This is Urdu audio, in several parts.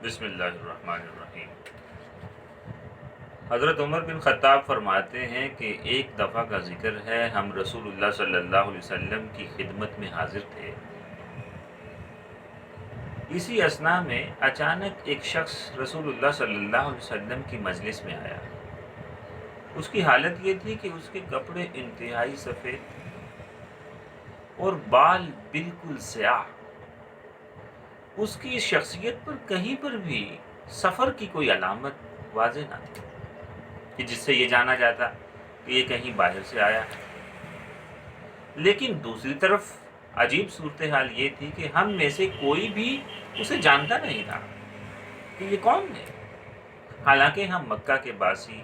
بسم اللہ الرحمن الرحیم۔ حضرت عمر بن خطاب فرماتے ہیں کہ ایک دفعہ کا ذکر ہے، ہم رسول اللہ صلی اللہ علیہ وسلم کی خدمت میں حاضر تھے۔ اسی اثناء میں اچانک ایک شخص رسول اللہ صلی اللہ علیہ وسلم کی مجلس میں آیا۔ اس کی حالت یہ تھی کہ اس کے کپڑے انتہائی سفید اور بال بالکل سیاہ۔ اس کی شخصیت پر کہیں پر بھی سفر کی کوئی علامت واضح نہ تھی کہ جس سے یہ جانا جاتا کہ یہ کہیں باہر سے آیا ہے۔ لیکن دوسری طرف عجیب صورتحال یہ تھی کہ ہم میں سے کوئی بھی اسے جانتا نہیں تھا کہ یہ کون ہے، حالانکہ ہم مکہ کے باسی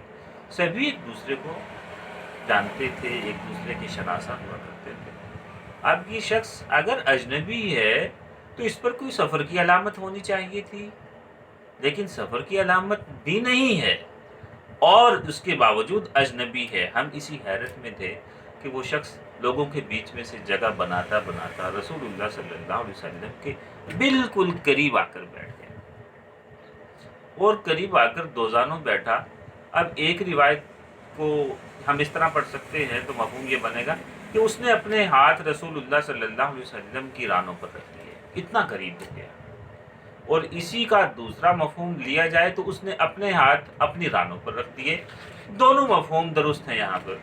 سبھی ایک دوسرے کو جانتے تھے، ایک دوسرے کی شناسہ ہوا کرتے تھے۔ اب یہ شخص اگر اجنبی ہے تو اس پر کوئی سفر کی علامت ہونی چاہیے تھی، لیکن سفر کی علامت بھی نہیں ہے اور اس کے باوجود اجنبی ہے۔ ہم اسی حیرت میں تھے کہ وہ شخص لوگوں کے بیچ میں سے جگہ بناتا بناتا رسول اللہ صلی اللہ علیہ وسلم کے بالکل قریب آ کر بیٹھ گیا اور قریب آ کر دوزانوں بیٹھا۔ اب ایک روایت کو ہم اس طرح پڑھ سکتے ہیں تو مفہوم یہ بنے گا کہ اس نے اپنے ہاتھ رسول اللہ صلی اللہ علیہ وسلم کی رانوں پر رکھ دیے، اتنا قریب ہو گیا۔ اور اسی کا دوسرا مفہوم لیا جائے تو اس نے اپنے ہاتھ اپنی رانوں پر رکھ دیے۔ دونوں مفہوم درست ہیں یہاں پر۔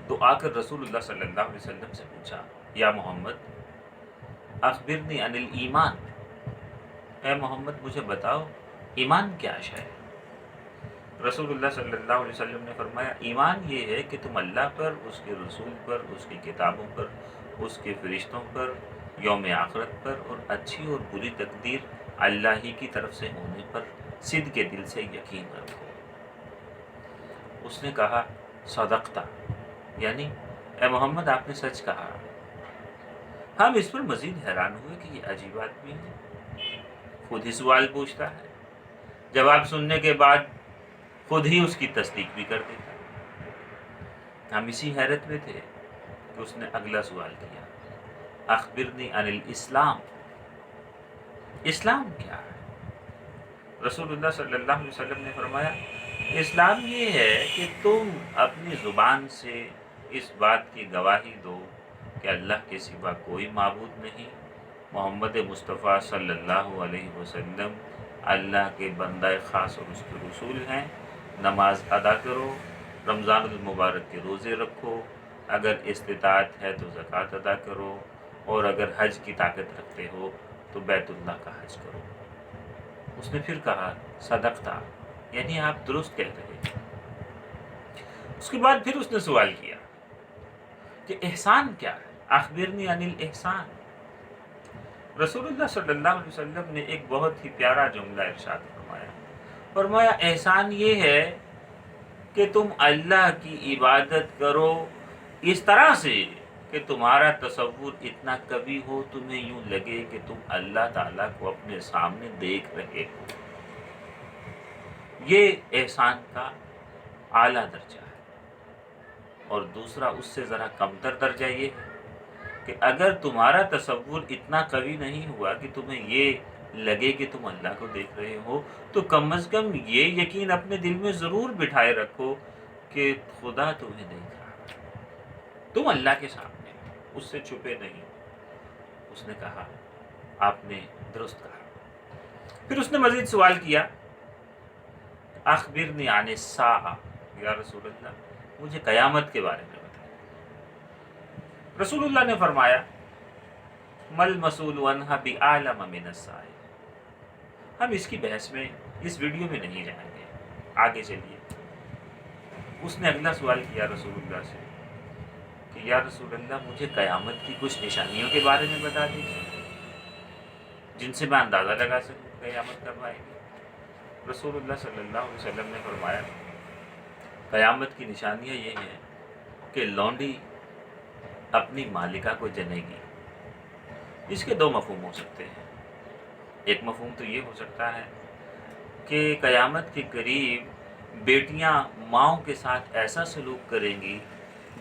تو آ کر رسول اللہ صلی اللہ علیہ وسلم سے پوچھا، یا محمد اخبرنی عن الایمان، اے محمد مجھے بتاؤ ایمان کیا ہے؟ رسول اللہ صلی اللہ علیہ وسلم نے فرمایا، ایمان یہ ہے کہ تم اللہ پر، اس کے رسول پر، اس کی کتابوں پر، اس کے فرشتوں پر، یوم آخرت پر اور اچھی اور بری تقدیر اللہ ہی کی طرف سے ہونے پر صدق کے دل سے یقین رکھو۔ اس نے کہا صدقتا، یعنی اے محمد آپ نے سچ کہا۔ ہم اس پر مزید حیران ہوئے کہ یہ عجیب آدمی ہے، خود ہی سوال پوچھتا ہے، جواب سننے کے بعد خود ہی اس کی تصدیق بھی کر دیتا۔ ہم اسی حیرت میں تھے کہ اس نے اگلا سوال کیا، اخبرنی عن الاسلام، اسلام کیا ہے؟ رسول اللہ صلی اللہ علیہ وسلم نے فرمایا، اسلام یہ ہے کہ تم اپنی زبان سے اس بات کی گواہی دو کہ اللہ کے سوا کوئی معبود نہیں، محمد مصطفیٰ صلی اللہ علیہ وسلم اللہ کے بندہ خاص اور اس کے رسول ہیں، نماز ادا کرو، رمضان المبارک کے روزے رکھو، اگر استطاعت ہے تو زکوٰۃ ادا کرو، اور اگر حج کی طاقت رکھتے ہو تو بیت اللہ کا حج کرو۔ اس نے پھر کہا صدقتا، یعنی آپ درست کہتے ہیں۔ اس کے بعد پھر اس نے سوال کیا کہ احسان کیا ہے؟ اخبرنی عن الاحسان۔ رسول اللہ صلی اللہ علیہ وسلم نے ایک بہت ہی پیارا جملہ ارشاد فرمایا، احسان یہ ہے کہ تم اللہ کی عبادت کرو اس طرح سے کہ تمہارا تصور اتنا کبھی ہو تمہیں یوں لگے کہ تم اللہ تعالیٰ کو اپنے سامنے دیکھ رہے ہو۔ یہ احسان کا اعلیٰ درجہ ہے۔ اور دوسرا اس سے ذرا کمتر درجہ یہ ہے کہ اگر تمہارا تصور اتنا قوی نہیں ہوا کہ تمہیں یہ لگے کہ تم اللہ کو دیکھ رہے ہو، تو کم از کم یہ یقین اپنے دل میں ضرور بٹھائے رکھو کہ خدا تمہیں دیکھ رہا ہے، تم اللہ کے سامنے ہو، اس سے چھپے نہیں۔ اس نے کہا آپ نے درست کہا۔ پھر اس نے مزید سوال کیا، اخبرنی عن الساعہ، یا رسول اللہ مجھے قیامت کے بارے میں بتائیں۔ رسول اللہ نے فرمایا، مل مسئول عنہا بعلم من السائل۔ ہم اس کی بحث میں اس ویڈیو میں نہیں جائیں گے، آگے چلیے۔ اس نے اگلا سوال کیا رسول اللہ سے کہ یا رسول اللہ مجھے قیامت کی کچھ نشانیوں کے بارے میں بتا دیجیے جن سے میں اندازہ لگا سکوں قیامت کب آئے گی۔ رسول اللہ صلی اللہ علیہ وسلم نے فرمایا، قیامت کی نشانیاں یہ ہیں کہ لونڈی اپنی مالکہ کو جنے گی۔ اس کے دو مفہوم ہو سکتے ہیں۔ ایک مفہوم تو یہ ہو سکتا ہے کہ قیامت کے قریب بیٹیاں ماؤں کے ساتھ ایسا سلوک کریں گی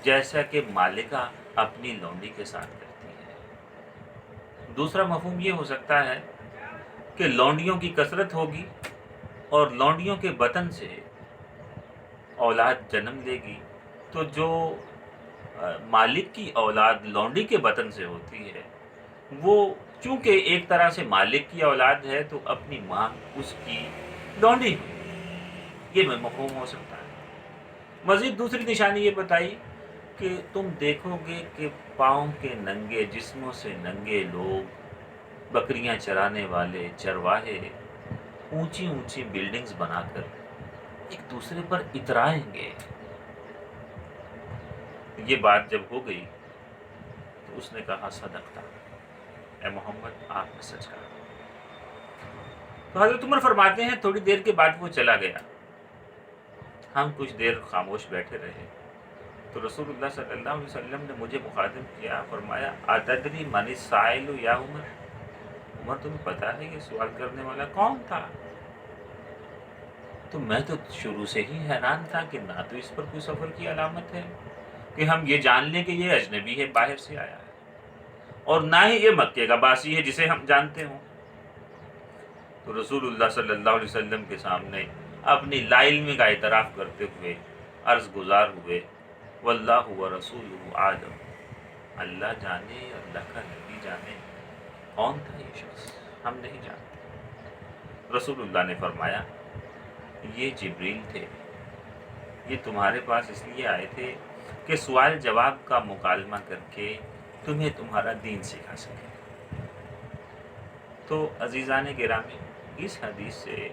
جیسا کہ مالکہ اپنی لونڈی کے ساتھ کرتی ہے۔ دوسرا مفہوم یہ ہو سکتا ہے کہ لونڈیوں کی کثرت ہوگی اور لونڈیوں کے بطن سے اولاد جنم لے گی، تو جو مالک کی اولاد لونڈی کے بطن سے ہوتی ہے، وہ چونکہ ایک طرح سے مالک کی اولاد ہے تو اپنی ماں اس کی لونڈی ہوئی، یہ مفہوم ہو سکتا ہے۔ مزید دوسری نشانی یہ بتائی کہ تم دیکھو گے کہ پاؤں کے ننگے جسموں سے ننگے لوگ، بکریاں چرانے والے چرواہے اونچی اونچی بلڈنگز بنا کر ایک دوسرے پر اترائیں گے۔ یہ بات جب ہو گئی تو اس نے کہا صدقتا، اے محمد آپ نے سچ کہا۔ تو حضرت عمر فرماتے ہیں تھوڑی دیر کے بعد وہ چلا گیا، ہم کچھ دیر خاموش بیٹھے رہے تو رسول اللہ صلی اللہ علیہ وسلم نے مجھے مخاطب کیا، فرمایا اتدری من السائل یا عمر، عمر تمہیں پتا ہے یہ سوال کرنے والا کون تھا؟ تو میں تو شروع سے ہی حیران تھا کہ نہ تو اس پر کوئی سفر کی علامت ہے کہ ہم یہ جان لیں کہ یہ اجنبی ہے، باہر سے آیا ہے، اور نہ ہی یہ مکے کا باسی ہے جسے ہم جانتے ہوں۔ تو رسول اللہ صلی اللہ علیہ وسلم کے سامنے اپنی لا علمی کا اعتراف کرتے ہوئے عرض گزار ہوئے، واللہ ورسولہ عالم، اللہ جانے، اللہ کا نبی جانے کون تھا یہ شخص، ہم نہیں جانتے۔ رسول اللہ نے فرمایا یہ جبریل تھے، یہ تمہارے پاس اس لیے آئے تھے کہ سوال جواب کا مکالمہ کر کے تمہیں تمہارا دین سکھا سکے۔ تو عزیزان گرامی، اس حدیث سے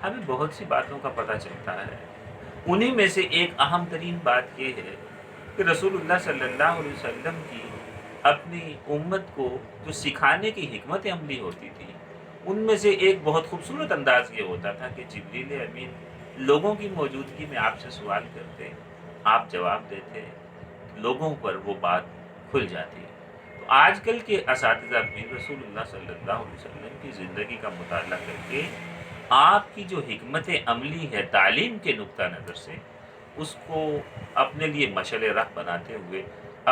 ہمیں بہت سی باتوں کا پتہ چلتا ہے۔ انہی میں سے ایک اہم ترین بات یہ ہے کہ رسول اللہ صلی اللہ علیہ وسلم کی اپنی امت کو جو سکھانے کی حکمت عملی ہوتی تھی، ان میں سے ایک بہت خوبصورت انداز یہ ہوتا تھا کہ جبریل امین لوگوں کی موجودگی میں آپ سے سوال کرتے، آپ جواب دیتے، لوگوں پر وہ بات کھل جاتی۔ تو آج کل کے اساتذہ بھی رسول اللہ صلی اللہ علیہ وسلم کی زندگی کا مطالعہ کر کے آپ کی جو حکمت عملی ہے تعلیم کے نقطہ نظر سے، اس کو اپنے لیے مشعل راہ بناتے ہوئے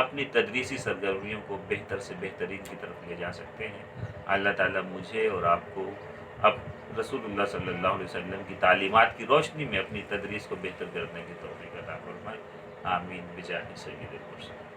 اپنی تدریسی سرگرمیوں کو بہتر سے بہترین کی طرف لے جا سکتے ہیں۔ اللہ تعالیٰ مجھے اور آپ کو اب رسول اللہ صلی اللہ علیہ وسلم کی تعلیمات کی روشنی میں اپنی تدریس کو بہتر کرنے کی توفیق عطا فرمائے۔ آمین بجاہ سید المرسلین۔